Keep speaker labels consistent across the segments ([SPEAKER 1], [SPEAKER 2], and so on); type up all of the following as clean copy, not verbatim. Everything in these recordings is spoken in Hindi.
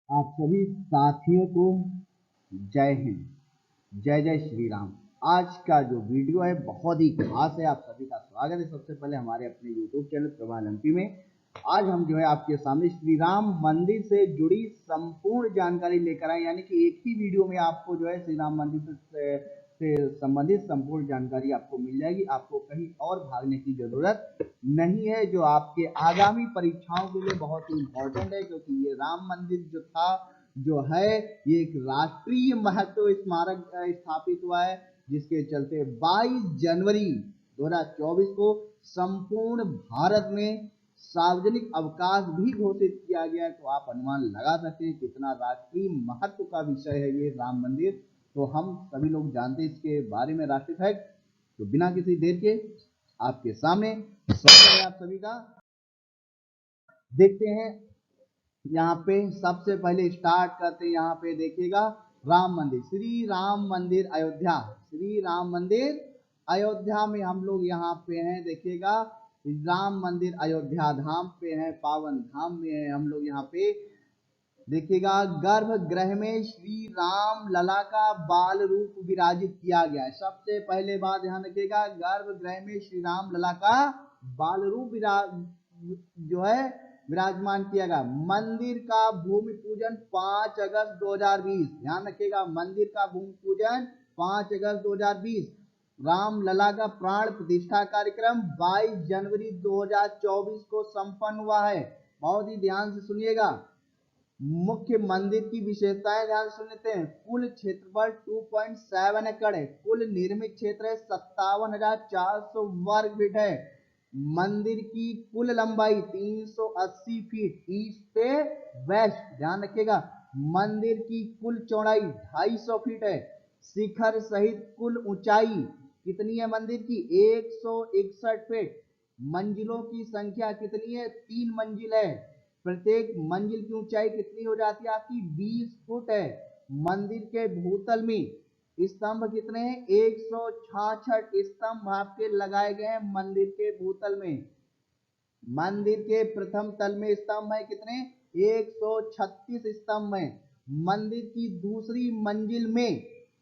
[SPEAKER 1] आप सभी साथियों को जय हिंद, जय जय श्री राम। आज का जो वीडियो है बहुत ही खास है। आप सभी का स्वागत है सबसे पहले हमारे अपने यूट्यूब चैनल प्रवाल एमपी में। आज हम जो है आपके सामने श्री राम मंदिर से जुड़ी संपूर्ण जानकारी लेकर आए, यानी कि एक ही वीडियो में आपको जो है श्री राम मंदिर से संबंधित संपूर्ण जानकारी आपको मिल जाएगी। आपको कहीं और भागने की जरूरत नहीं है, जो आपके आगामी परीक्षाओं के लिए बहुत ही इम्पोर्टेंट है, क्योंकि ये राम मंदिर जो है ये एक राष्ट्रीय महत्व स्मारक स्थापित हुआ है, जिसके चलते 22 जनवरी 2024 को संपूर्ण भारत में सार्वजनिक अवकाश भी घोषित किया गया है। तो आप अनुमान लगा सकते हैं कितना राष्ट्रीय महत्व का विषय है ये राम मंदिर। तो हम सभी लोग जानते हैं इसके बारे में राष्ट्रीय फैक्ट। तो बिना किसी देर के आपके सामने स्वागत है आप सभी का। देखते हैं यहाँ पे सबसे पहले स्टार्ट करते हैं। यहाँ पे देखिएगा राम मंदिर, श्री राम मंदिर अयोध्या। श्री राम मंदिर अयोध्या में हम लोग यहाँ पे हैं। देखिएगा राम मंदिर अयोध्या धाम पे है, पावन धाम में है हम लोग यहाँ पे। देखिएगा गर्भगृह में श्री राम लला का बाल रूप विराजित किया गया है। सबसे पहले बात ध्यान रखिएगा, गर्भगृह में श्री राम लला का बाल रूप जो है विराजमान किया गया। मंदिर का भूमि पूजन 5 अगस्त 2020। ध्यान रखिएगा, मंदिर का भूमि पूजन 5 अगस्त 2020। राम लला का प्राण प्रतिष्ठा कार्यक्रम 22 जनवरी 2024 को संपन्न हुआ है। बहुत ही ध्यान से सुनिएगा। मुख्य मंदिर की विशेषताएं ध्यान सुन लेते हैं। कुल क्षेत्रफल 2.7 एकड़ है। कुल निर्मित क्षेत्र है 57,400 वर्ग फीट है। मंदिर की कुल लंबाई 380 फीट ईस्ट से वेस्ट। ध्यान रखिएगा, मंदिर की कुल चौड़ाई 250 फीट है। शिखर सहित कुल ऊंचाई कितनी है मंदिर की? 161 फीट। मंजिलों की संख्या कितनी है? 3 मंजिल है। प्रत्येक मंजिल की ऊंचाई कितनी हो जाती है आपकी? 20 फुट है। मंदिर के भूतल में स्तंभ कितने हैं? 166 स्तंभ आपके लगाए गए हैं मंदिर के भूतल में। मंदिर के प्रथम तल में स्तंभ है कितने? 136 स्तंभ है। मंदिर की दूसरी मंजिल में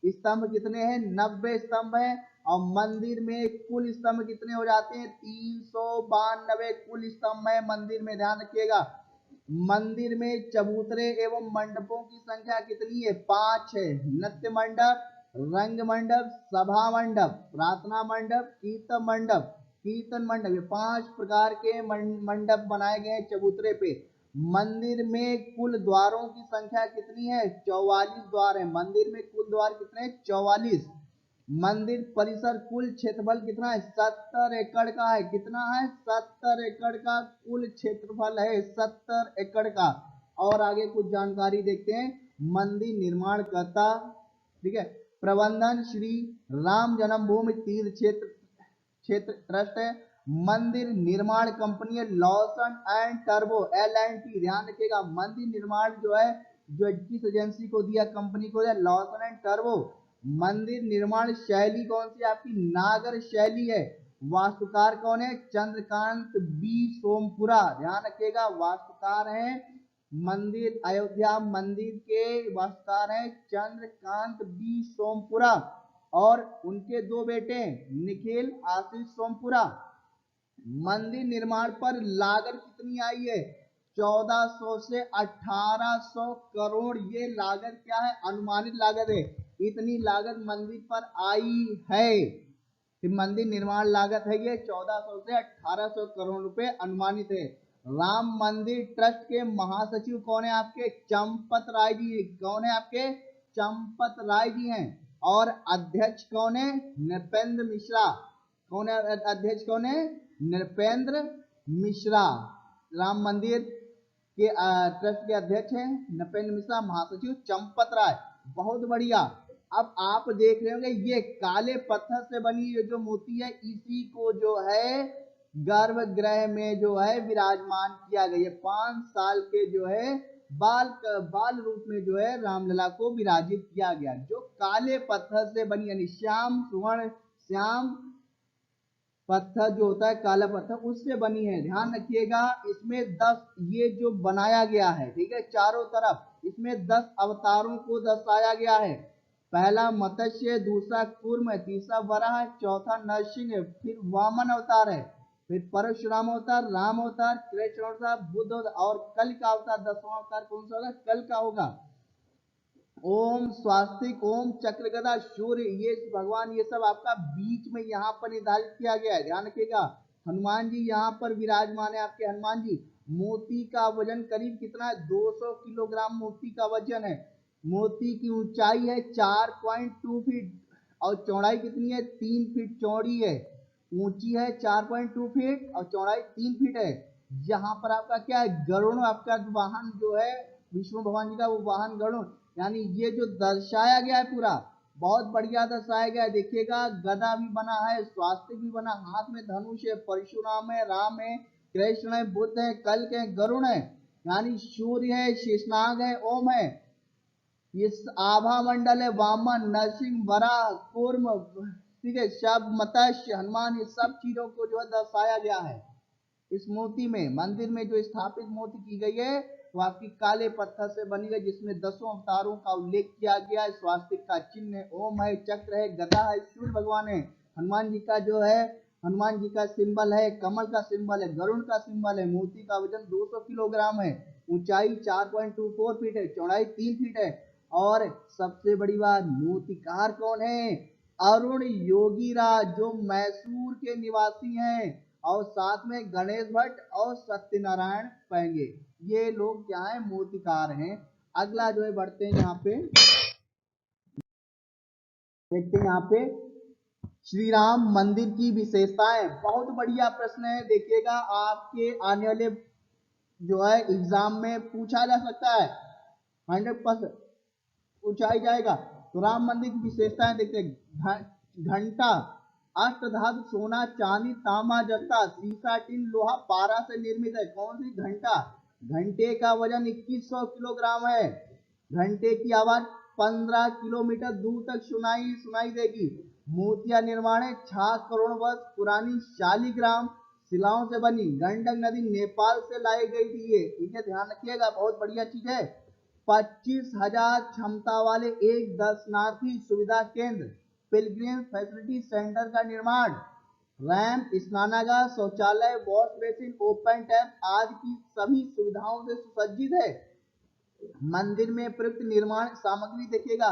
[SPEAKER 1] स्तंभ कितने हैं? 90 स्तंभ है। और मंदिर में कुल स्तंभ कितने हो जाते हैं? 392 कुल स्तंभ है मंदिर में। ध्यान रखिएगा, मंदिर में चबूतरे एवं मंडपों की संख्या कितनी है? 5 है। नृत्य मंडप, रंग मंडप, सभा मंडप, प्रार्थना मंडप, कीर्तन मंडप, ये 5 प्रकार के मंडप बनाए गए हैं चबूतरे पे। मंदिर में कुल द्वारों की संख्या कितनी है? 44 द्वार है। मंदिर में कुल द्वार कितने हैं? 44। मंदिर परिसर कुल क्षेत्रफल कितना है? 70 एकड़ का है। कितना है? 70 एकड़ का कुल क्षेत्रफल है, 70 एकड़ का। और आगे कुछ जानकारी देखते हैं। मंदिर निर्माण करता, ठीक है, प्रबंधन श्री राम जन्मभूमि तीर्थ क्षेत्र ट्रस्ट है। मंदिर निर्माण कंपनी है लॉसन एंड टर्बो LNT। ध्यान रखिएगा, मंदिर निर्माण जो है जो किस एजेंसी को दिया? कंपनी को दिया, लॉसन एंड टर्बो। मंदिर निर्माण शैली कौन सी आपकी? नागर शैली है। वास्तुकार कौन है? चंद्रकांत B सोमपुरा। ध्यान रखिएगा, वास्तुकार है मंदिर अयोध्या मंदिर के वास्तुकार है चंद्रकांत B सोमपुरा। और उनके 2 बेटे निखिल आशीष सोमपुरा। मंदिर निर्माण पर लागत कितनी आई है? 1400 से 1800 करोड़। ये लागत क्या है? अनुमानित लागत है। इतनी लागत मंदिर पर आई है। मंदिर निर्माण लागत है ये 1400 से 1800 करोड़ रुपए अनुमानित है। राम मंदिर ट्रस्ट के महासचिव कौन है आपके? चंपत राय जी। कौन है आपके? चंपत राय जी हैं। और अध्यक्ष कौन है? नृपेंद्र मिश्रा। कौन है अध्यक्ष? कौन है? नृपेंद्र मिश्रा। राम मंदिर के ट्रस्ट के अध्यक्ष हैं नृपेंद्र मिश्रा, महासचिव चंपत राय। बहुत बढ़िया। अब आप देख रहे होंगे ये काले पत्थर से बनी ये जो मूर्ति है, इसी को जो है गर्भगृह में जो है विराजमान किया गया। 5 साल के जो है बाल रूप में जो है रामलला को विराजित किया गया, जो काले पत्थर से बनी, यानी श्याम सुवर्ण श्याम पत्थर जो होता है काला पत्थर, उससे बनी है। ध्यान रखिएगा, इसमें 10 ये जो बनाया गया है, ठीक है, चारों तरफ इसमें 10 अवतारों को दर्शाया गया है। पहला मत्स्य, दूसरा कूर्म, तीसरा वराह, चौथा नरसिंह, फिर वामन अवतार है, फिर परशुराम अवतार, राम अवतार, कृष्ण अवतार, बुद्ध अवतार और कल का अवतार 10वां अवतार कौन सा होगा? कल का होगा। ओम स्वास्तिक, ओम चक्र गदा सूर्य, ये भगवान ये सब आपका बीच में यहाँ पर निर्धारित किया गया है, ध्यान रखिएगा। हनुमान जी यहाँ पर विराजमान है आपके हनुमान जी। मोती का वजन करीब कितना है? 200 किलोग्राम मोती का वजन है। मोती की ऊंचाई है 4.2 फीट और चौड़ाई कितनी है? 3 फीट चौड़ी है। ऊंची है 4.2 फीट और चौड़ाई 3 फीट है। यहाँ पर आपका क्या है? गरुड़ आपका वाहन जो है विष्णु भगवान जी का, वो वाहन गरुड़, यानी ये जो दर्शाया गया है पूरा बहुत बढ़िया दर्शाया गया है। देखिएगा गदा भी बना है, स्वास्तिक भी बना, हाथ में धनुष है, परशुराम है, राम है, कृष्ण है, बुद्ध है, कल्क है, गरुड़ है, यानी सूर्य है, शेषनाग है, ओम है, ये आभा मंडल है, वामन, नरसिंह, वराह, कूर्म, ठीक है, शब, मत्स्य, हनुमान, ये सब चीजों को जो है दर्शाया गया है। इस मोती में, मंदिर में जो स्थापित मोती की गई है वो आपकी काले पत्थर से बनी है, जिसमें 10 अवतारों का उल्लेख किया गया है। स्वास्तिक का चिन्ह है, ओम है, चक्र है, गदा है, सूर्य भगवान है। हनुमान जी का जो है, हनुमान जी का सिंबल है, कमल का सिंबल है, गरुड़ का सिंबल है। मोती का वजन 200 किलोग्राम है, ऊंचाई 4.24 फीट है, चौड़ाई 3 फीट है। और सबसे बड़ी बात, मोतीकार कौन है? अरुण योगीराज, जो मैसूर के निवासी हैं, और साथ में गणेश भट्ट और सत्यनारायण पैंगे, ये लोग क्या है? मूर्तिकार हैं। अगला जो है बढ़ते हैं यहाँ पे, देखते हैं यहाँ पे श्री राम मंदिर की विशेषताएं। बहुत बढ़िया प्रश्न है, देखिएगा आपके आने वाले जो है एग्जाम में पूछा जा सकता है, 100% पूछा ही जाएगा। तो राम मंदिर की विशेषताएं देखते हैं। घंटा अष्टधातु सोना चांदी तांबा जस्ता सीसा टीन लोहा पारा से निर्मित है। कौन सी? घंटा। घंटे का वजन 2100 किलोग्राम है। घंटे की आवाज 15 किलोमीटर दूर तक सुनाई देगी। मूर्तियां निर्माण है 6 करोड़ वर्ष पुरानी शालिग्राम शिलाओं से बनी। गंडक नदी नेपाल से लाई गई थी ये, ठीक है, ध्यान रखिएगा, बहुत बढ़िया चीज है। 25,000 क्षमता वाले एक दर्शनार्थी सुविधा केंद्र, पिलग्रिम फैसिलिटी सेंटर का निर्माण, रैंप, स्नानागार, शौचालय, वॉश बेसिन, ओपन टैप आदि की सभी सुविधाओं से सुसज्जित है। मंदिर में प्रयुक्त निर्माण सामग्री देखिएगा,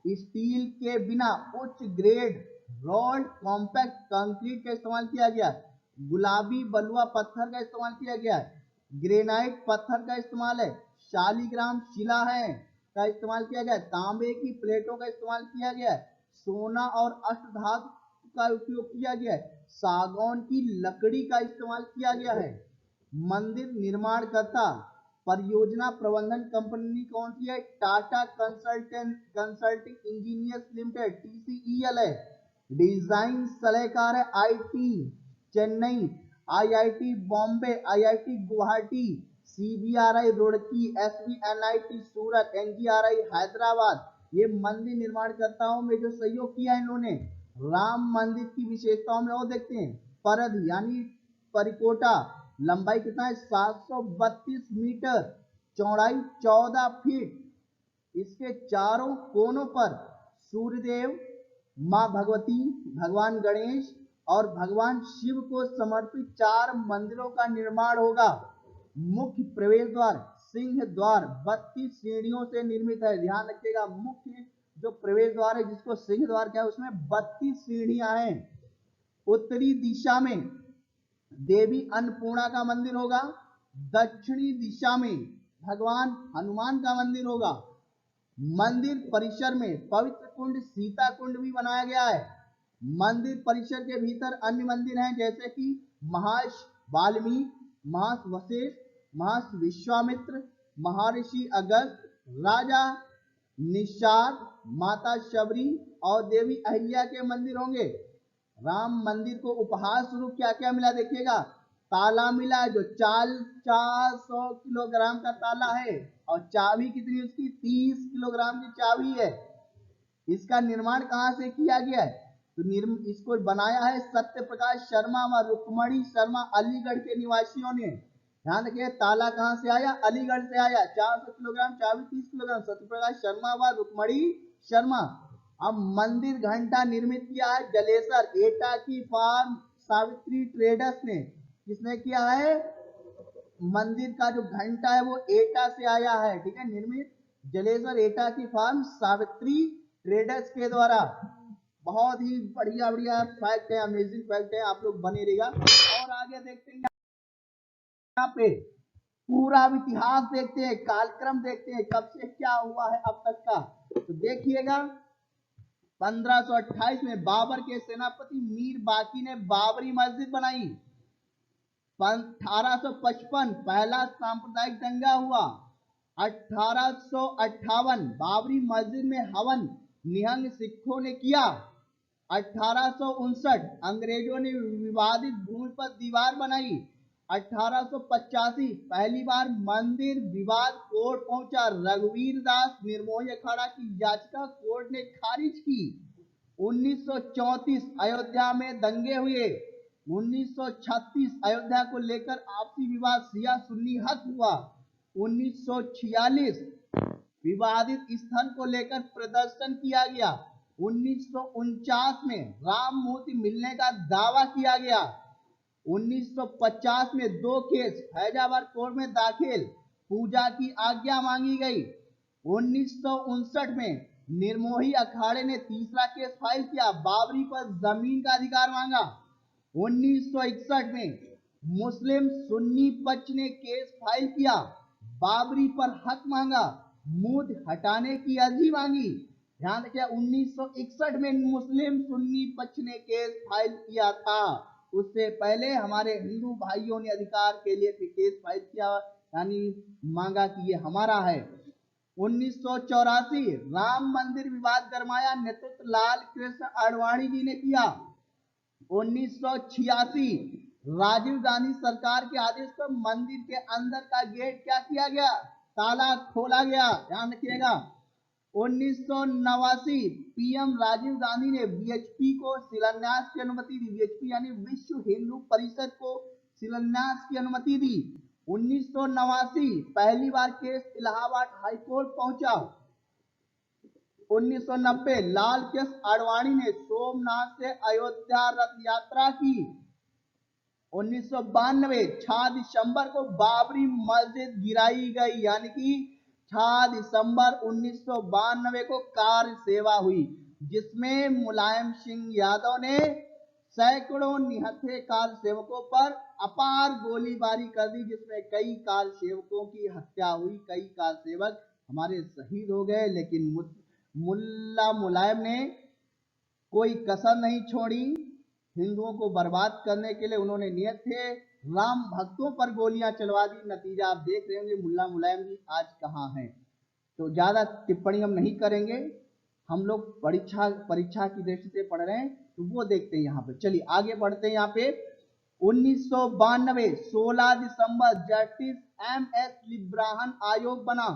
[SPEAKER 1] स्टील के बिना उच्च ग्रेड रोल्ड कॉम्पैक्ट कंक्रीट का इस्तेमाल किया गया, गुलाबी बलुआ पत्थर का इस्तेमाल किया गया, ग्रेनाइट पत्थर का इस्तेमाल है, शालिग्राम शिला है का इस्तेमाल किया गया, तांबे की प्लेटों का इस्तेमाल किया गया, सोना और अष्टधातु का उपयोग किया गया है, सागौन की लकड़ी का इस्तेमाल किया गया है। मंदिर निर्माण करता परियोजना प्रबंधन कंपनी कौन सी है? Tata consulting engineers limited, TCEL है। डिजाइन सलाहकार है IIT Chennai, IIT Bombay, IIT Guwahati, CBRI Roorkee, SBNIT सूरत, NGRI हैदराबाद। ये मंदिर निर्माणकर्ताओं में जो सहयोग किया है इन्होंने। राम मंदिर की विशेषताओं में और देखते हैं, परद यानी परिकोटा, लंबाई कितना है? 732 मीटर, चौड़ाई 14 फीट। इसके चारों कोनों पर सूर्यदेव, मां भगवती, भगवान गणेश और भगवान शिव को समर्पित 4 मंदिरों का निर्माण होगा। मुख्य प्रवेश द्वार सिंह द्वार 32 सीढ़ियों से निर्मित है, ध्यान रखिएगा। मुख्य जो प्रवेश द्वार है जिसको सिंह द्वार क्या है, उसमें 32 सीढ़ियां हैं। उत्तरी दिशा में देवी अन्नपूर्णा का मंदिर होगा। दक्षिणी दिशा में भगवान हनुमान का मंदिर होगा। मंदिर परिसर में पवित्र कुंड सीता कुंड भी बनाया गया है। मंदिर परिसर के भीतर अन्य मंदिर हैं, जैसे कि महर्षि वाल्मीकि, महर्षि वशिष्ठ, महर्षि विश्वामित्र, महर्षि अगस्त, राजा निषाद, माता शबरी और देवी अहिल्या के मंदिर होंगे। राम मंदिर को उपहार स्वरूप क्या क्या मिला देखिएगा, ताला मिला जो 400 किलोग्राम का ताला है, और चाबी कितनी उसकी? 30 किलोग्राम की चाबी है। इसका निर्माण कहाँ से किया गया है? तो इसको बनाया है सत्य प्रकाश शर्मा व रुक्मणी शर्मा अलीगढ़ के निवासियों ने। ध्यान रखिए, ताला कहां से आया? अलीगढ़ से आया। 400 किलोग्राम, चाबी 30 किलोग्राम। सत्यप्रकाश शर्मा व रुक्मणी शर्मा। अब मंदिर घंटा निर्मित किया है जलेसर एटा की फार्म सावित्री ट्रेडर्स ने। किसने किया है? मंदिर का जो घंटा है वो एटा से आया है, ठीक है, निर्मित जलेसर एटा की फार्म सावित्री ट्रेडर्स के द्वारा। बहुत ही बढ़िया बढ़िया फैक्ट है, अमेजिंग फैक्ट है, आप लोग बने रहेगा। और आगे देखते हैं यहाँ पे पूरा इतिहास देखते हैं, कालक्रम देखते हैं, कब से क्या हुआ है अब तक का। तो देखिएगा 1528 में बाबर के सेनापति मीर बाकी ने बाबरी मस्जिद बनाई। 1855 पहला सांप्रदायिक दंगा हुआ। 1858 बाबरी मस्जिद में हवन निहंग सिखों ने किया। 1859 अंग्रेजों ने विवादित भूमि पर दीवार बनाई। 1885 पहली बार मंदिर विवाद कोर्ट पहुंचा। रघुवीर दास निर्मोही अखाड़ा की याचिका कोर्ट ने खारिज की। 1934 अयोध्या में दंगे हुए। 1936 अयोध्या को लेकर आपसी विवाद शिया सुन्नी हक हुआ। 1946 विवादित स्थल को लेकर प्रदर्शन किया गया। 1949 में राम मूर्ति मिलने का दावा किया गया। 1950 में 2 केस फैजाबाद कोर्ट में दाखिल, पूजा की आज्ञा मांगी गई। 1959 में निर्मोही अखाड़े ने तीसरा केस फाइल किया, बाबरी पर जमीन का अधिकार मांगा। 1961 में मुस्लिम सुन्नी पक्ष ने केस फाइल किया, बाबरी पर हक मांगा, मूर्ति हटाने की अर्जी मांगी। ध्यान रखिए 1961 में मुस्लिम सुन्नी पक्ष ने केस फाइल किया था। उससे पहले हमारे हिंदू भाइयों ने अधिकार के लिए केस फाइल किया, यानी मांगा कि ये हमारा है। 1984 राम मंदिर विवाद गरमाया, नेतृत्व लाल कृष्ण आडवाणी जी ने किया। 1986 राजीव गांधी सरकार के आदेश पर मंदिर के अंदर का गेट क्या किया गया? ताला खोला गया। ध्यान रखिएगा। 1989 पीएम राजीव गांधी ने वीएचपी को शिलान्यास की अनुमति दी। वीएचपी यानी विश्व हिंदू परिषद को शिलान्यास की अनुमति दी। 1989 पहली बार केस इलाहाबाद हाईकोर्ट पहुंचा। 1990 लाल कृष्ण आडवाणी ने सोमनाथ से अयोध्या रथ यात्रा की। 1992 6 दिसंबर को बाबरी मस्जिद गिराई गई, यानी कि 6 दिसंबर 1992 को कार्य सेवा हुई, जिसमें मुलायम सिंह यादव ने सैकड़ों निहत्थे कार सेवकों पर अपार गोलीबारी कर दी, जिसमें कई कार सेवकों की हत्या हुई, कई कार सेवक हमारे शहीद हो गए। लेकिन मुल्ला मुलायम ने कोई कसर नहीं छोड़ी, हिंदुओं को बर्बाद करने के लिए उन्होंने नियत थे, राम भक्तों पर गोलियां चलवा दी। नतीजा आप देख रहे होंगे मुल्ला मुलायम जी आज कहाँ हैं। तो ज्यादा टिप्पणी हम नहीं करेंगे, हम लोग परीक्षा की दृष्टि से पढ़ रहे हैं, तो वो देखते हैं यहाँ पे। चलिए आगे बढ़ते हैं। यहाँ पे 1992 16 दिसंबर जस्टिस MS लिब्राहन आयोग बना।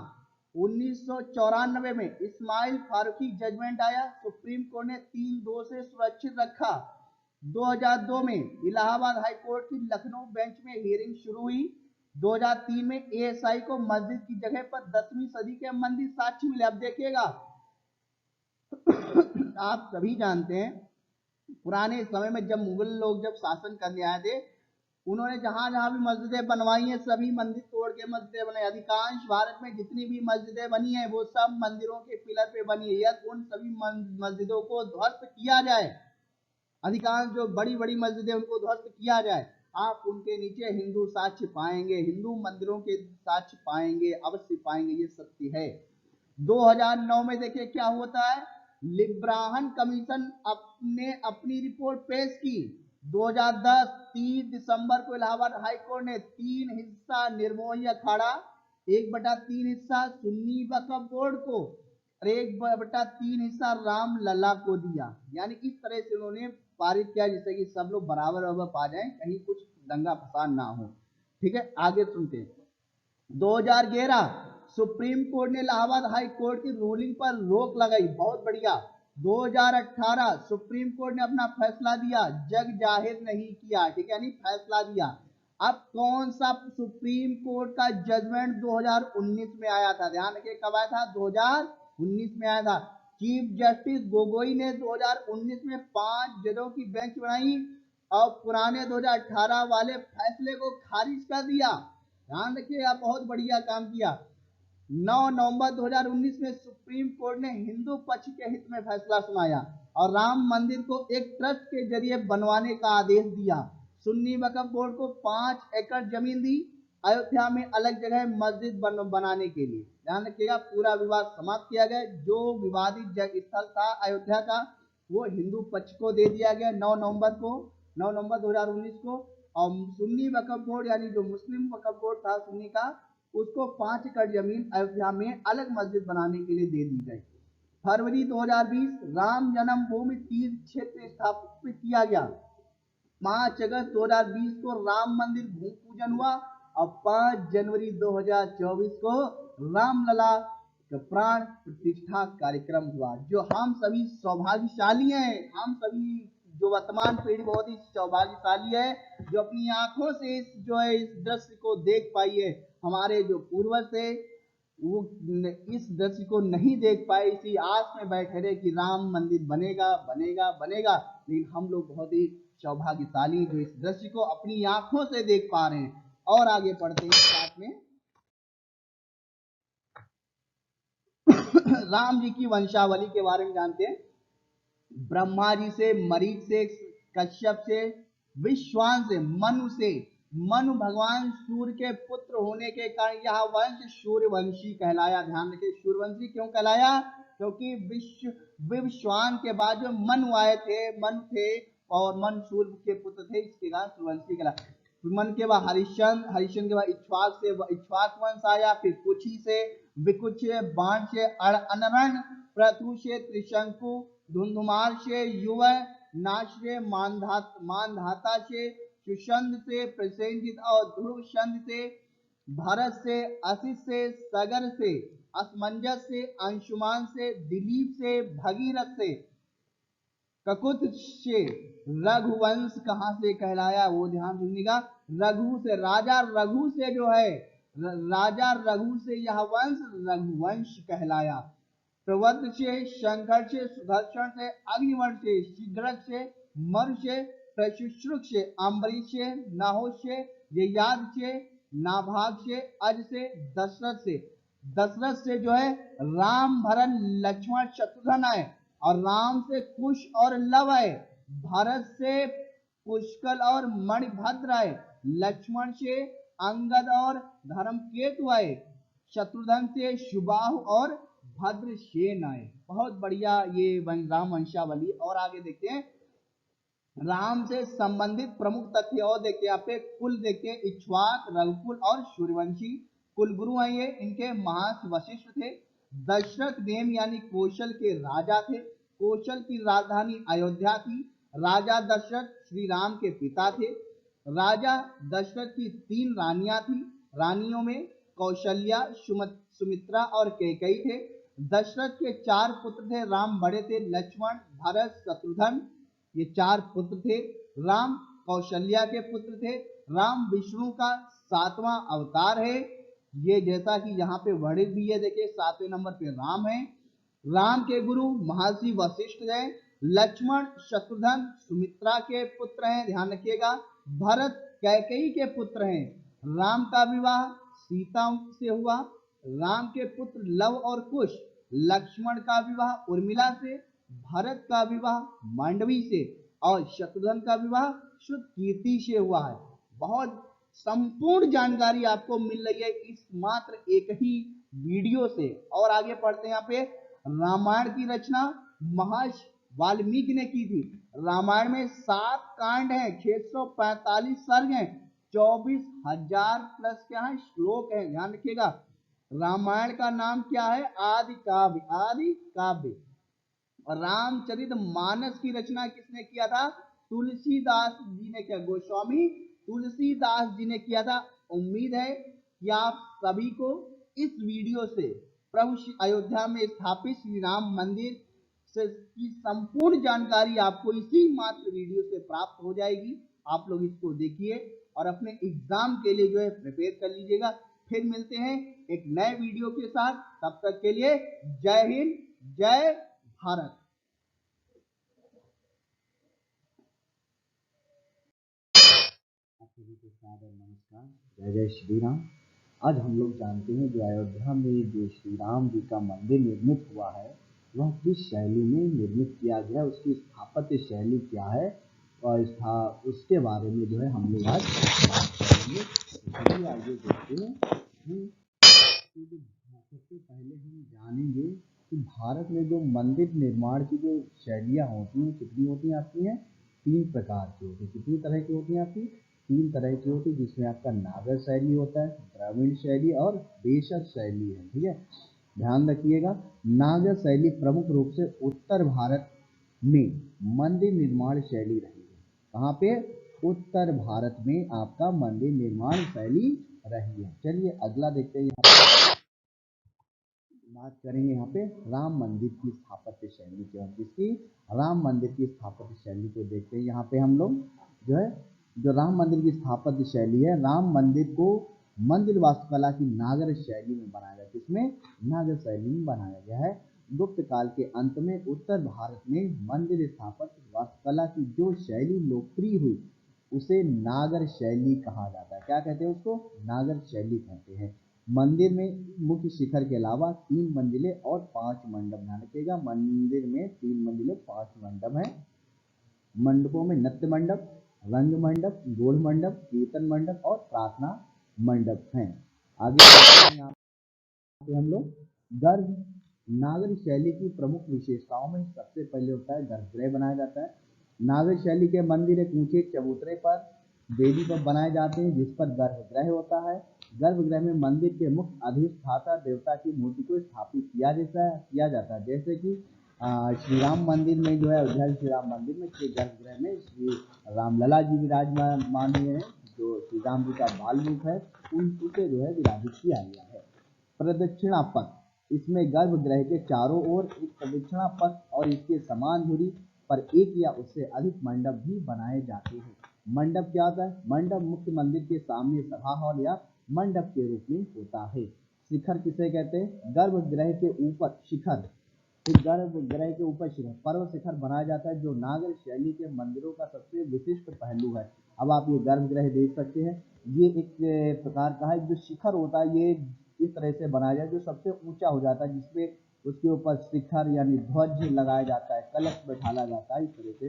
[SPEAKER 1] 1994 में इस्माइल फारूकी जजमेंट आया, सुप्रीम कोर्ट ने 3 दोषी सुरक्षित रखा। 2002 में इलाहाबाद हाई कोर्ट की लखनऊ बेंच में हियरिंग शुरू हुई। 2003 में ASI को मस्जिद की जगह पर 10वीं सदी के मंदिर साक्ष्य मिले। अब देखिएगा आप सभी जानते हैं पुराने समय में जब मुगल लोग जब शासन करने आए थे, उन्होंने जहां जहां भी मस्जिदें बनवाई हैं, सभी मंदिर तोड़ के मस्जिदें बनाई। अधिकांश भारत में जितनी भी मस्जिदें बनी हैं वो सब मंदिरों के पिलर पे बनी है। यदि उन सभी मस्जिदों को ध्वस्त किया जाए, अधिकांश जो बड़ी बड़ी मस्जिदें उनको ध्वस्त किया जाए, आप उनके नीचे हिंदू साक्ष्य पाएंगे, हिंदू मंदिरों के साक्ष्य पाएंगे, अवश्य पाएंगे, ये सत्य है। 2009 में देखिए क्या होता है, लिब्राहन कमीशन ने अपनी रिपोर्ट पेश की। 2010 30 दिसंबर को इलाहाबाद हाईकोर्ट ने 3 हिस्सा निर्मोही अखाड़ा, 1/3 हिस्सा सुन्नी वक्फ बोर्ड को और 1/3 हिस्सा राम लला को दिया। यानी इस तरह से उन्होंने पारित किया जिससे कि सब लोग बराबर पा जाएं, कहीं कुछ दंगा फसाद ना हो। ठीक है, आगे सुनते हैं। 2011 सुप्रीम कोर्ट ने इलाहाबाद हाई कोर्ट की रूलिंग पर रोक लगाई, बहुत बढ़िया। 2018 सुप्रीम कोर्ट ने अपना फैसला दिया, जग जाहिर नहीं किया, ठीक है, यानी फैसला दिया। अब कौन सा सुप्रीम कोर्ट का जजमेंट 2019 में आया था, ध्यान रखिए कब आया था, 2019 में आया था। चीफ जस्टिस गोगोई ने 2019 में 5 जजों की बेंच बनाई और पुराने 2018 वाले फैसले को खारिज कर दिया। ध्यान रखिए, आप बहुत बढ़िया काम किया। 9 नवंबर 2019 में सुप्रीम कोर्ट ने हिंदू पक्ष के हित में फैसला सुनाया और राम मंदिर को एक ट्रस्ट के जरिए बनवाने का आदेश दिया। सुन्नी वक्फ बोर्ड को 5 एकड़ जमीन दी अयोध्या में अलग जगह मस्जिद बनाने के लिए। ध्यान रखिएगा, पूरा विवाद समाप्त किया गया। जो विवादित स्थल था अयोध्या का वो हिंदू पक्ष को दे दिया गया 9 नवंबर 2019 को। और सुन्नी वक्फ बोर्ड यानी जो मुस्लिम वक्फ बोर्ड था सुन्नी का, उसको 5 एकड़ जमीन अयोध्या में अलग मस्जिद बनाने के लिए दे दी गई। फरवरी 2020 राम जन्मभूमि तीर्थ क्षेत्र स्थापित किया गया। 5 अगस्त 2020 को राम मंदिर भूमि पूजन हुआ और 5 जनवरी 2024 को रामलला का प्राण प्रतिष्ठा कार्यक्रम हुआ। जो हम सभी सौभाग्यशाली हैं, हम सभी जो वर्तमान पीढ़ी बहुत ही सौभाग्यशाली है जो अपनी आंखों से इस दृश्य को देख पाई है। हमारे जो पूर्वज थे वो इस दृश्य को नहीं देख पाए, इसी आस में बैठे रहे कि राम मंदिर बनेगा बनेगा बनेगा, लेकिन हम लोग बहुत ही सौभाग्यशाली जो इस दृश्य को अपनी आंखों से देख पा रहे हैं। और आगे पढ़ते हैं साथ में राम जी की वंशावली के बारे में जानते हैं। ब्रह्मा जी से, मरीच से, कश्यप से, विश्वान से, मनु भगवान सूर्य के पुत्र होने के कारण यह वंश सूर्यवंशी कहलाया। ध्यान रखिए, सूर्यवंशी क्यों कहलाया, क्योंकि विश्वान के बाद जो मनु आए थे, मनु थे और मन सूर्य के पुत्र थे, इसके कारण सूर्यवंशी कहलाया। मन के बाद हरिश्चंद्र के बाद इक्ष्वाक वंश आया, फिर कुची से, विकुच से, बाण से, अनरण, प्रथु से, त्रिशंकु, धुंधुमार से, युव, नाश से, मानधाता से, सुषंद से, प्रसेनजित और ध्रुवचंद से, भरत से, असित से, सगर से, असमंजस से, अंशुमान से, दिलीप से, भगीरथ से, ककुत से। रघुवंश कहां से कहलाया वो ध्यान सुनिएगा, रघु से, राजा रघु से जो है, राजा रघु से यह वंश रघुवंश कहलाया। प्रवद्र से, शंकर से, सुदर्शन से, अग्निवर्ण से, शीघ्रक से, मरु से, प्रशुश्रुक से, अम्बरीश से, नाहोश से, ययाद से, नाभाग से, अज से, दशरथ से। दशरथ से जो है राम, भरत, लक्ष्मण, शत्रुघ्न है और राम से कुश और लव है। भरत से पुष्कल और मणिभद्र है। लक्ष्मण से अंगद और धर्मकेतु है। शत्रुघ्न से सुबाहु और भद्रसेन आए। बहुत बढ़िया ये राम वंशावली। और आगे देखते हैं राम से संबंधित प्रमुख तथ्य और देखते हैं, यहाँ पे कुल देखते हैं, इक्ष्वाक, रघुकुल और सूर्यवंशी कुलगुरु हैं ये। इनके महर्षि वशिष्ठ थे। दशरथ नेम यानी कौशल के राजा थे। कौशल की राजधानी अयोध्या थी। राजा दशरथ श्री राम के पिता थे। राजा दशरथ की 3 रानियां थी। रानियों में कौशल्या, सुमित्रा और कैकेयी थे। दशरथ के 4 पुत्र थे। राम बड़े थे, लक्ष्मण, भरत, शत्रुघ्न, ये 4 पुत्र थे। राम कौशल्या के पुत्र थे। राम विष्णु का 7वां अवतार है, ये जैसा कि यहाँ पे वर्णित भी है। देखिए 7वें नंबर पे राम है। राम के गुरु महर्षि वशिष्ठ हैं। लक्ष्मण शत्रुघ्न सुमित्रा के पुत्र हैं, ध्यान रखिएगा। भरत कैकेयी के पुत्र हैं। राम का विवाह सीता से हुआ। राम के पुत्र लव और कुश। लक्ष्मण का विवाह उर्मिला से। भरत का विवाह मांडवी से और शत्रुघ्न का विवाह शुद्ध कीर्ति से हुआ है। बहुत संपूर्ण जानकारी आपको मिल रही है इस मात्र एक ही वीडियो से। और आगे पढ़ते हैं, यहाँ पे रामायण की रचना महर्षि वाल्मीकि ने की थी। रामायण में 7 कांड हैं, 645 सर्ग हैं, 24,000 प्लस क्या है श्लोक हैं, ध्यान रखिएगा। रामायण का नाम क्या है, आदि काव्य, आदि काव्य। और रामचरित मानस की रचना किसने किया था, तुलसीदास जी ने किया, गोस्वामी तुलसीदास जी ने किया था। उम्मीद है कि आप सभी को इस वीडियो से प्रभु अयोध्या में स्थापित श्री राम मंदिर से की संपूर्ण जानकारी आपको इसी मात्र वीडियो से प्राप्त हो जाएगी। आप लोग इसको देखिए और अपने एग्जाम के लिए जो है प्रिपेयर कर लीजिएगा। फिर मिलते हैं एक नए वीडियो के साथ, तब तक के लिए जय हिंद, जय भारत। आप सभी को सादर नमस्कार, जय जय श्री राम। आज हम लोग जानते हैं जो अयोध्या में जो श्री राम जी का मंदिर निर्मित हुआ है वह किस शैली में निर्मित किया गया, उसकी स्थापत्य शैली क्या है और उसके बारे में जो है हम लोग आज बात करेंगे। तो आइए देखते हैं। सबसे पहले हम जानेंगे कि भारत में जो मंदिर निर्माण की जो शैलियाँ होती हैं कितनी होती हैं आपकी हैं, 3 प्रकार की होती है। कितनी तरह की होती हैं आपकी? 3 तरह की होती है, जिसमें आपका नागर शैली होता है, द्रविड़ शैली और बेशक शैली है। ठीक है, ध्यान रखिएगा। नागर शैली प्रमुख रूप से उत्तर भारत में मंदिर निर्माण शैली रही है। कहाँ पे? उत्तर भारत में आपका मंदिर निर्माण शैली रही है। चलिए अगला देखते हैं। बात करेंगे यहाँ पे राम मंदिर की स्थापत्य शैली की, और जिसकी राम मंदिर की स्थापत्य शैली को देखते हैं। यहाँ पे हम लोग जो है जो राम मंदिर की स्थापत्य शैली है, राम मंदिर को मंदिर वास्तुकला की नागर शैली में बनाया गया। किसमें? नागर शैली में बनाया गया है। गुप्त काल के अंत में उत्तर भारत में मंदिर स्थापत्य वास्तुकला की जो शैली लोकप्रिय हुई उसे नागर शैली कहा जाता है। क्या कहते हैं उसको? नागर शैली कहते हैं। मंदिर में मुख्य शिखर के अलावा 3 मंजिले और 5 मंडप। ध्यान रखिएगा, मंदिर में 3 मंजिले 5 मंडप हैं। मंडपों में नृत्य मंडप, रंग मंडप, गोढ़ मंडप, कीर्तन मंडप और प्रार्थना मंडप हैं। आगे यहाँ पे हम लोग गर्भ नागर शैली की प्रमुख विशेषताओं में सबसे पहले होता है गर्भगृह बनाया जाता है। नागर शैली के मंदिर एक ऊंचे चबूतरे पर वेदी पर बनाए जाते हैं जिस पर गर्भगृह होता है। गर्भगृह में मंदिर के मुख्य अधिष्ठाता देवता की मूर्ति को स्थापित किया जाता है। जैसे कि श्री राम मंदिर में जो है, अयोध्या श्री राम मंदिर में के गर्भगृह में श्री रामलला जी विराजमान हुए हैं, जो श्री राम जी का बाल रूप है, उसे जो है विराजित किया गया है। प्रदक्षिणा पथ, इसमें गर्भगृह के चारों ओर एक प्रदक्षिणा पथ और इसके समान दूरी पर एक या उससे अधिक मंडप भी बनाए जाते हैं। मंडप क्या होता है? मंडप मुख्य मंदिर के सामने सभा हॉल या मंडप के रूप में होता है। शिखर किसे कहते हैं? गर्भगृह के ऊपर शिखर, गर्भगृह के ऊपर शिखर, पर्व शिखर बनाया जाता है जो नागर शैली के मंदिरों का सबसे विशिष्ट पहलू है। अब आप ये गर्भगृह देख सकते हैं, ये एक प्रकार का है जो शिखर होता है, ये इस तरह से बनाया जाए जो सबसे ऊंचा हो जाता है, जिसपे उसके ऊपर शिखर यानी ध्वज लगाया जाता है, कलश बैठाला जाता है। इस तरह से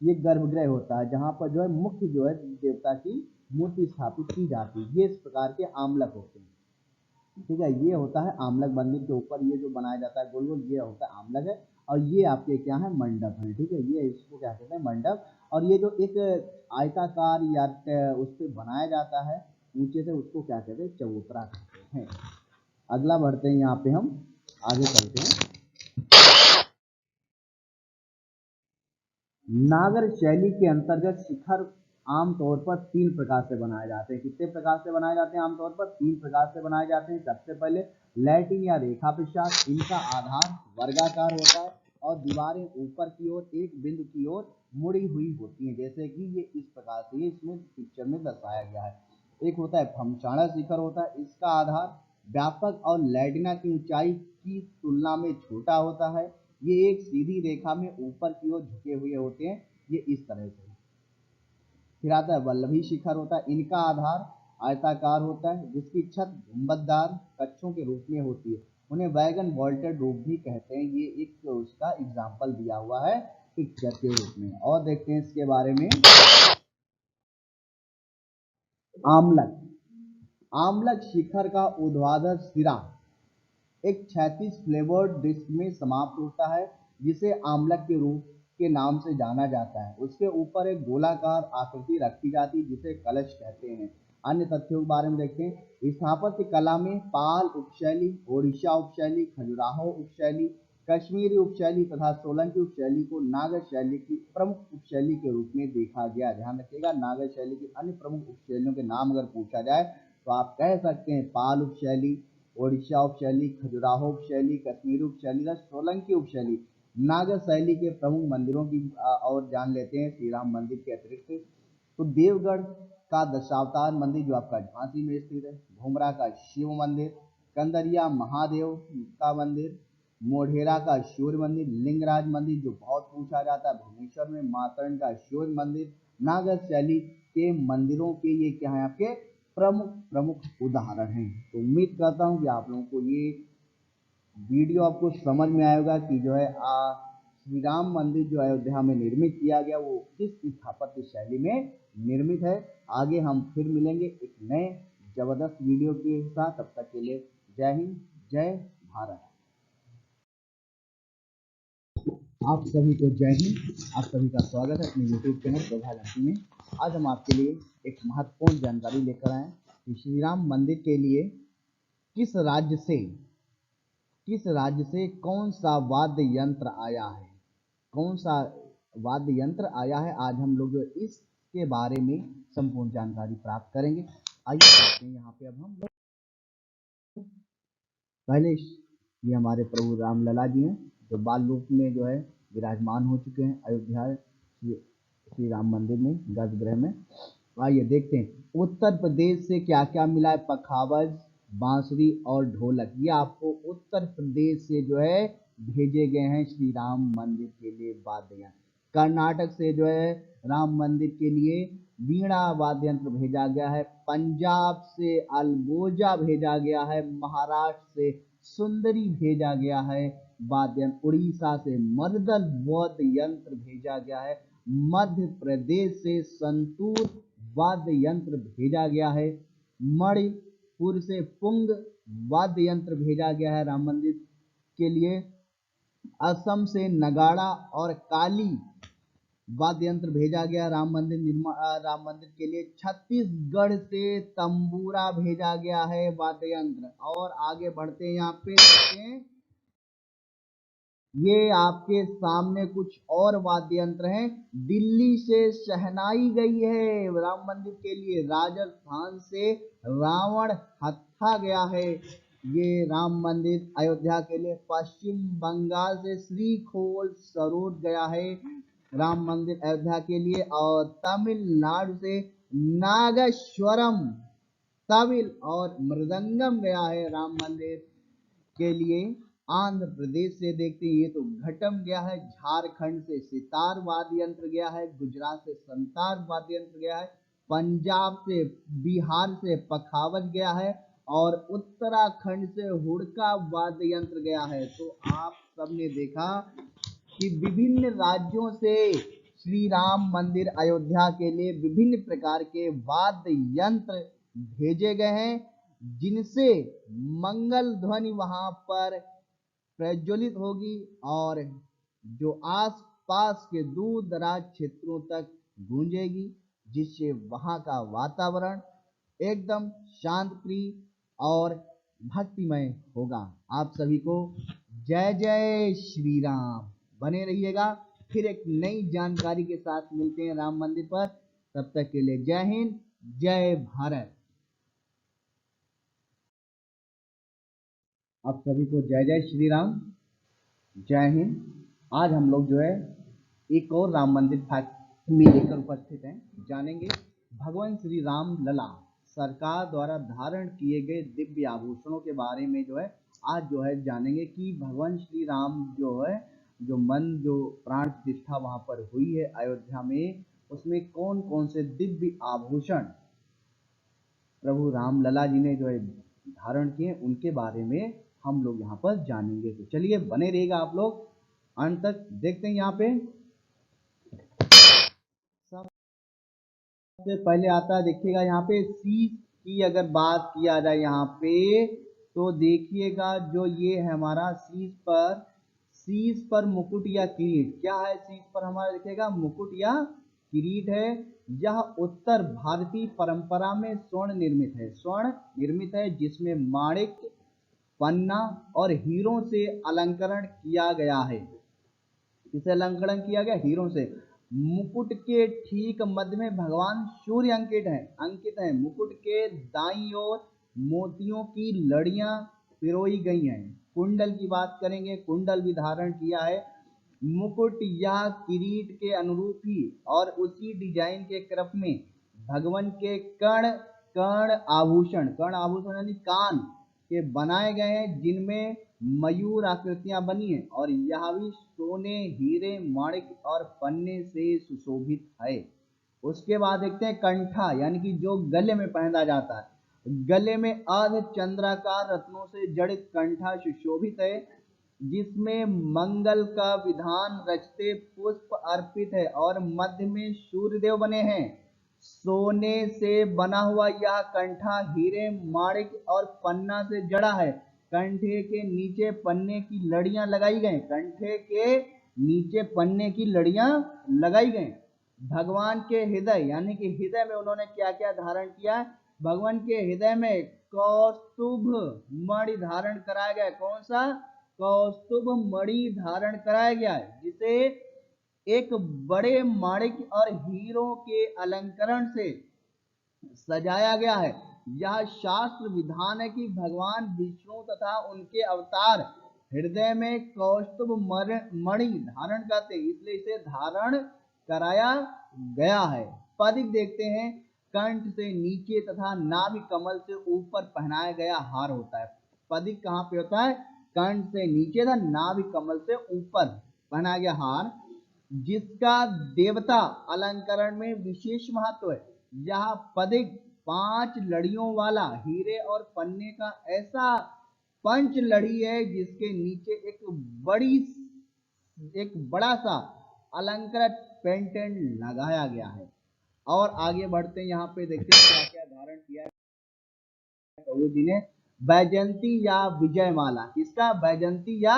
[SPEAKER 1] ये गर्भगृह होता है जहाँ पर जो है मुख्य जो है देवता की मूर्ति स्थापित की जाती है। ये इस प्रकार के आमलक होते हैं। ठीक है, ये होता है आमलक। मंदिर के ऊपर ये जो बनाया जाता है गोल गोल, ये होता है आमलक है। और ये आपके क्या है? मंडप है। ठीक है, ये इसको क्या कहते हैं? मंडप। और ये जो एक आयताकार या उस पर बनाया जाता है ऊंचे से, उसको क्या कहते हैं? चबूतरा कहते हैं। अगला बढ़ते हैं, यहाँ पे हम आगे चलते हैं। नागर शैली के अंतर्गत शिखर आमतौर पर 3 प्रकार से बनाए जाते हैं। कितने प्रकार से बनाए जाते हैं? आमतौर पर 3 प्रकार से बनाए जाते हैं। सबसे पहले लैटिन या रेखा प्रसाद, इनका आधार वर्गाकार होता है और दीवारें ऊपर की ओर एक बिंदु की ओर मुड़ी हुई होती हैं, जैसे कि ये इस प्रकार से इसमें पिक्चर में दर्शाया गया है। एक होता है फमसाणा शिखर होता है, इसका आधार व्यापक और लैटिना की ऊंचाई की तुलना में छोटा होता है। ये एक सीधी रेखा में ऊपर की ओर झुके हुए होते हैं, ये इस तरह से। फिर आता है वल्लभी शिखर होता है, इनका आधार आयताकार होता है जिसकी छत गुंबददार कक्षों के रूप में होती है। उन्हें वैगन वॉल्टेड रूप भी कहते हैं। ये एक उसका एग्जाम्पल दिया हुआ है पिक्चर के रूप में। और देखते हैं इसके बारे में। आमलक, आमलक शिखर का ऊर्ध्वाधर सिरा एक क्षैतिज फ्लेवर्ड डिस्क में समाप्त होता है जिसे आमलक के रूप के नाम से जाना जाता है। उसके ऊपर एक गोलाकार आकृति रखी जाती है जिसे कलश कहते हैं। अन्य तथ्यों के बारे में देखते हैं। स्थापत्य कला में पाल उपशैली, ओडिशा उपशैली, खजुराहो उपशैली, कश्मीरी उपशैली तथा सोलंकी उपशैली को नागर शैली की प्रमुख उपशैली के रूप में देखा गया। ध्यान रखिएगा, नागर शैली की अन्य प्रमुख उपशैलियों के नाम अगर पूछा जाए तो आप कह सकते हैं पाल उपशैली, ओडिशा उपशैली, खजुराहो उपशैली, कश्मीरी उपशैली या सोलंकी उपशैली। नागर शैली के प्रमुख मंदिरों की और जान लेते हैं। श्री राम मंदिर के अतिरिक्त तो देवगढ़ का दशावतार मंदिर जो आपका झांसी में स्थित है, घुमरा का शिव मंदिर, कंदरिया महादेव का मंदिर, मोढेरा का सूर्य मंदिर, लिंगराज मंदिर जो बहुत पूछा जाता है, भुवनेश्वर में मातरण का सूर्य मंदिर, नागर शैली के मंदिरों के ये क्या है आपके प्रमुख उदाहरण हैं। तो उम्मीद करता हूँ कि आप लोगों को ये वीडियो आपको समझ में आएगा कि जो है श्री राम मंदिर जो अयोध्या में निर्मित किया गया वो किस स्थापत्य शैली में निर्मित है। आगे हम फिर मिलेंगे एक नए जबरदस्त वीडियो के साथ, तब तक के लिए जय हिंद, जय भारत। आप सभी को जय हिंद, आप सभी का स्वागत है अपने YouTube चैनल प्रभा लक्ष्मी में। आज हम आपके लिए एक महत्वपूर्ण जानकारी लेकर आए कि श्री राम मंदिर के लिए किस राज्य से कौन सा वाद्य यंत्र आया है, कौन सा वाद्य यंत्र आया है। आज हम लोग इसके बारे में संपूर्ण जानकारी प्राप्त करेंगे। आइए देखते हैं यहाँ पे अब हम लोग पहले ये हमारे प्रभु राम लला जी हैं जो बाल रूप में जो है विराजमान हो चुके हैं अयोध्या श्री राम मंदिर में गर्भगृह में। आइए देखते हैं उत्तर प्रदेश से क्या क्या मिला है। पखावज, बांसुरी और ढोलक, ये आपको उत्तर प्रदेश से जो है भेजे गए हैं श्री राम मंदिर के लिए वाद्य यंत्र। कर्नाटक से जो है राम मंदिर के लिए वीणा वाद्य यंत्र भेजा गया है। पंजाब से अलगोजा भेजा गया है। महाराष्ट्र से सुंदरी भेजा गया है वाद्य यंत्र। उड़ीसा से मर्दल वाद्य यंत्र भेजा गया है। मध्य प्रदेश से संतूर वाद्य यंत्र भेजा गया है। मणिपुर से पुंग वाद्य यंत्र भेजा गया है राम मंदिर के लिए। असम से नगाड़ा और काली वाद्य यंत्र भेजा गया राम मंदिर के लिए। छत्तीसगढ़ से तंबूरा भेजा गया है वाद्य यंत्र। और आगे बढ़ते हैं, यहाँ पे देखते हैं ये आपके सामने कुछ और वाद्य यंत्र हैं। दिल्ली से शहनाई गई है राम मंदिर के लिए। राजस्थान से रावण हत्था गया है ये राम मंदिर अयोध्या के लिए। पश्चिम बंगाल से श्रीखोल सरोद गया है राम मंदिर अयोध्या के लिए। और तमिलनाडु से नागेश्वरम तविल और मृदंगम गया है राम मंदिर के लिए। आंध्र प्रदेश से देखते हैं ये तो घटम गया है। झारखंड से सितार वाद्य यंत्र गया है। गुजरात से संतार वाद्य यंत्र गया है। पंजाब से बिहार से पखावज गया है। और उत्तराखंड से हुड़का वाद्य यंत्र गया है। तो आप सबने देखा कि विभिन्न राज्यों से श्री राम मंदिर अयोध्या के लिए विभिन्न प्रकार के वाद्य यंत्र भेजे गए हैं, जिनसे मंगल ध्वनि वहां पर प्रज्वलित होगी और जो आसपास के दूर दराज क्षेत्रों तक गूंजेगी, जिससे वहां का वातावरण एकदम शांत प्रिय और भक्तिमय होगा। आप सभी को जय जय श्री राम। बने रहिएगा, फिर एक नई जानकारी के साथ मिलते हैं राम मंदिर पर। तब तक के लिए जय हिंद, जय भारत। आप सभी को जय जय श्री राम, जय हिंद। आज हम लोग जो है एक और राम मंदिर फैक्ट में लेकर उपस्थित हैं। जानेंगे भगवान श्री राम लला सरकार द्वारा धारण किए गए दिव्य आभूषणों के बारे में जो है आज जो है जानेंगे कि भगवान श्री राम जो है जो प्राण प्रतिष्ठा वहां पर हुई है अयोध्या में, उसमें कौन कौन से दिव्य आभूषण प्रभु राम लला जी ने जो है धारण किए, उनके बारे में हम लोग यहाँ पर जानेंगे। तो चलिए बने रहिएगा आप लोग अंत तक। देखते हैं यहाँ पे सबसे पहले आता है, देखिएगा यहाँ पे शीश की अगर बात किया जाए यहाँ पे तो देखिएगा जो ये है हमारा शीश पर मुकुट या किरीट। क्या है शीश पर हमारा, देखिएगा मुकुट या किरीट है। यह उत्तर भारतीय परंपरा में स्वर्ण निर्मित है जिसमें माणिक, पन्ना और हीरों से अलंकरण किया गया है। किसे अलंकरण किया गया? हीरों से। मुकुट के ठीक मध्य में भगवान सूर्य अंकित है। मुकुट के दाईं ओर मोतियों की लड़ियां पिरोई गई हैं। कुंडल की बात करेंगे, कुंडल भी धारण किया है। मुकुट या किरीट के अनुरूप ही और उसी डिजाइन के क्रम में भगवान के कर्ण आभूषण यानी कान के बनाए गए हैं, जिनमें मयूर आकृतियां बनी हैं और यह भी सोने, हीरे, माणिक और पन्ने से सुशोभित है। उसके बाद देखते हैं कंठा, यानी कि जो गले में पहना जाता है। गले में अर्ध चंद्राकार रत्नों से जड़ित कंठा सुशोभित है, जिसमें मंगल का विधान रचते पुष्प अर्पित है और मध्य में सूर्यदेव बने हैं। सोने से बना हुआ यह कंठा हीरे, माणिक और पन्ना से जड़ा है। कंठे के नीचे पन्ने की लड़ियां लगाई गई। कंठे के नीचे पन्ने की लड़ियां लगाई गई। भगवान के हृदय, यानी कि हृदय में उन्होंने क्या क्या धारण किया? भगवान के हृदय में कौस्तुभ मणि धारण कराया गया। कौन सा? कौस्तुभ मणि धारण कराया गया है, जिसे एक बड़े माणिक और हीरों के अलंकरण से सजाया गया है। यह शास्त्र विधान है कि भगवान विष्णु तथा उनके अवतार हृदय में कौस्तुभ मणि धारण करते, इसलिए इसे धारण कराया गया है। पदिक देखते हैं, कंठ से नीचे तथा नाभि कमल से ऊपर पहनाया गया हार होता है। पदिक कहाँ पे होता है? कंठ से नीचे तथा नाभि कमल से ऊपर पहनाया गया हार, जिसका देवता अलंकरण में विशेष महत्व है। यह पदिक 5 लड़ियों वाला हीरे और पन्ने का ऐसा पंच लड़ी है, जिसके नीचे एक बड़ा सा अलंकृत पेंडेंट लगाया गया है। और आगे बढ़ते हैं, यहाँ पे देखते हैं क्या क्या धारण किया है प्रभु जी ने। वैजयंती या विजयमाला। किसका? वैजयंती या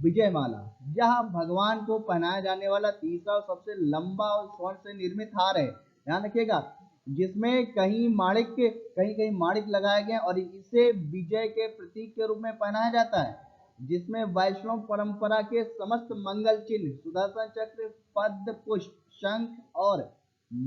[SPEAKER 1] विजयमाला। यह भगवान को पहनाया जाने वाला तीसरा और सबसे लंबा और स्वर्ण से निर्मित हार है। ध्यान रखिएगा, जिसमें कहीं कहीं माणिक लगाए गए और इसे विजय के प्रतीक के रूप में पहनाया जाता है, जिसमें वैष्णव परंपरा के समस्त मंगल चिन्ह, सुदर्शन चक्र, पद्म पुष्प, शंख और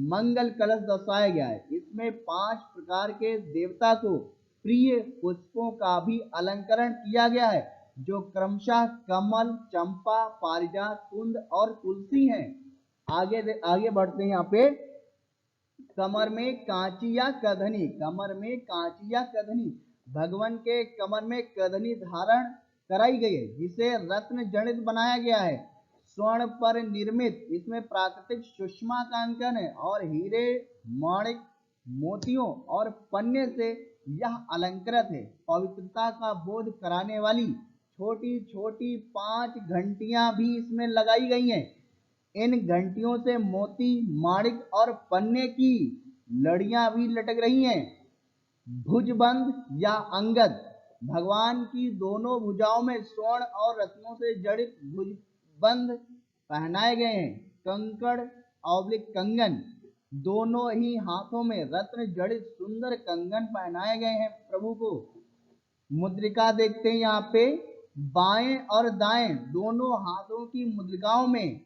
[SPEAKER 1] मंगल कलश दर्शाया गया है। इसमें 5 प्रकार के देवता को प्रिय पुष्पों का भी अलंकरण किया गया है, जो क्रमशः कमल, चंपा, पारिजात, कुंद और तुलसी हैं। आगे बढ़ते हैं, यहाँ पे कमर में कांची या कधनी। कमर में कांची या कधनी। भगवान के कमर में कधनी धारण कराई गई है, जिसे रत्न जड़ित बनाया गया है, स्वर्ण पर निर्मित। इसमें प्राकृतिक सुषमा का अंकन है और हीरे, माणिक, मोतियों और पन्ने से यह अलंकृत है। पवित्रता का बोध कराने वाली छोटी छोटी 5 घंटियां भी इसमें लगाई गई हैं। इन घंटियों से मोती, माणिक और पन्ने की लड़ियां भी लटक रही हैं। भुजबंद या अंगद। भगवान की दोनों भुजाओं में स्वर्ण और रत्नों से जड़ित भुजबंद पहनाए गए हैं। कंकड़ कंगन। दोनों ही हाथों में रत्न जड़ित सुंदर कंगन पहनाए गए हैं प्रभु को। मुद्रिका देखते हैं, यहाँ पे बाएं और दाएं दोनों हाथों की मुद्रिकाओं में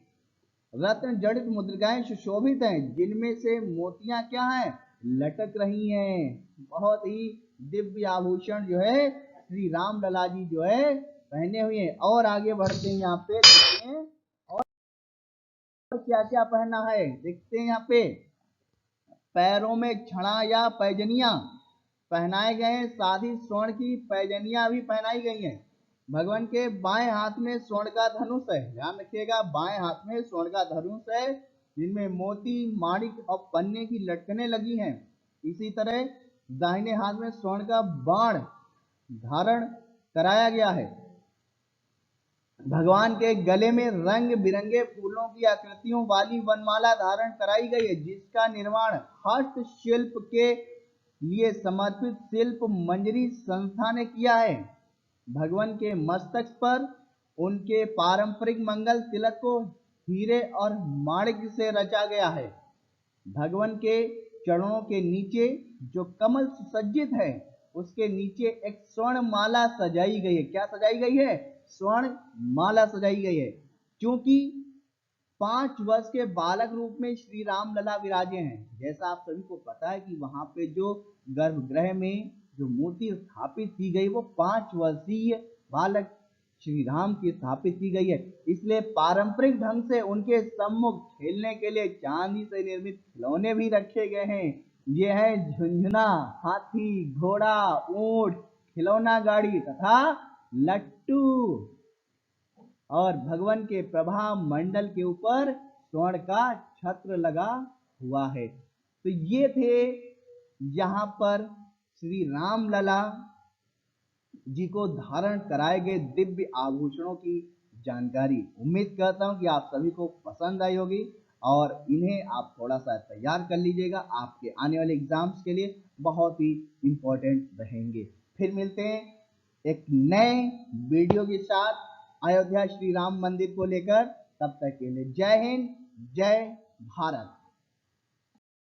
[SPEAKER 1] रत्न जड़ित मुद्रिकाएं सुशोभित हैं, जिनमें से मोतियां क्या हैं? लटक रही हैं। बहुत ही दिव्य आभूषण जो है श्री राम लला जी जो है पहने हुए हैं। और आगे बढ़ते हैं, यहाँ पे देखते हैं और क्या क्या पहना है। देखते हैं, यहाँ पे पैरों में छड़ा या पैजनियां पहनाए गए हैं, साथ ही स्वर्ण की पैजनियां भी पहनाई गई हैं। भगवान के बाएं हाथ में स्वर्ण का धनुष है। ध्यान रखिएगा, बाएं हाथ में स्वर्ण का धनुष है, जिनमें मोती, माणिक और पन्ने की लटकनें लगी हैं। इसी तरह दाहिने हाथ में स्वर्ण का बाण धारण कराया गया है। भगवान के गले में रंग बिरंगे फूलों की आकृतियों वाली वनमाला धारण कराई गई है, जिसका निर्माण हस्तशिल्प के लिए समर्पित शिल्प मंजरी संस्था ने किया है। भगवान के मस्तक पर उनके पारंपरिक मंगल तिलक को हीरे और माणिक से रचा गया है। भगवान के चरणों के नीचे जो कमल सुसज्जित है, उसके नीचे एक स्वर्ण माला सजाई गई है। क्या सजाई गई है? स्वर्ण माला सजाई गई है। क्योंकि 5 वर्ष के बालक रूप में श्री राम लला विराजे हैं। जैसा आप सभी को पता है कि वहां पे जो गर्भगृह में जो मूर्ति स्थापित की गई, वो 5 वर्षीय बालक श्री राम की स्थापित की गई है। इसलिए पारंपरिक ढंग से उनके सम्मुख खेलने के लिए चांदी से निर्मित खिलौने भी रखे गए हैं। ये है झुंझुना, हाथी, घोड़ा, ऊंट, खिलौना गाड़ी तथा लट्टू। और भगवान के प्रभा मंडल के ऊपर स्वर्ण का छत्र लगा हुआ है। तो ये थे यहाँ पर श्री राम लला जी को धारण कराए गए दिव्य आभूषणों की जानकारी। उम्मीद करता हूं कि आप सभी को पसंद आई होगी और इन्हें आप थोड़ा सा तैयार कर लीजिएगा, आपके आने वाले एग्जाम्स के लिए बहुत ही इंपॉर्टेंट रहेंगे। फिर मिलते हैं एक नए वीडियो के साथ अयोध्या श्री राम मंदिर को लेकर। तब तक के लिए जय हिंद, जय भारत।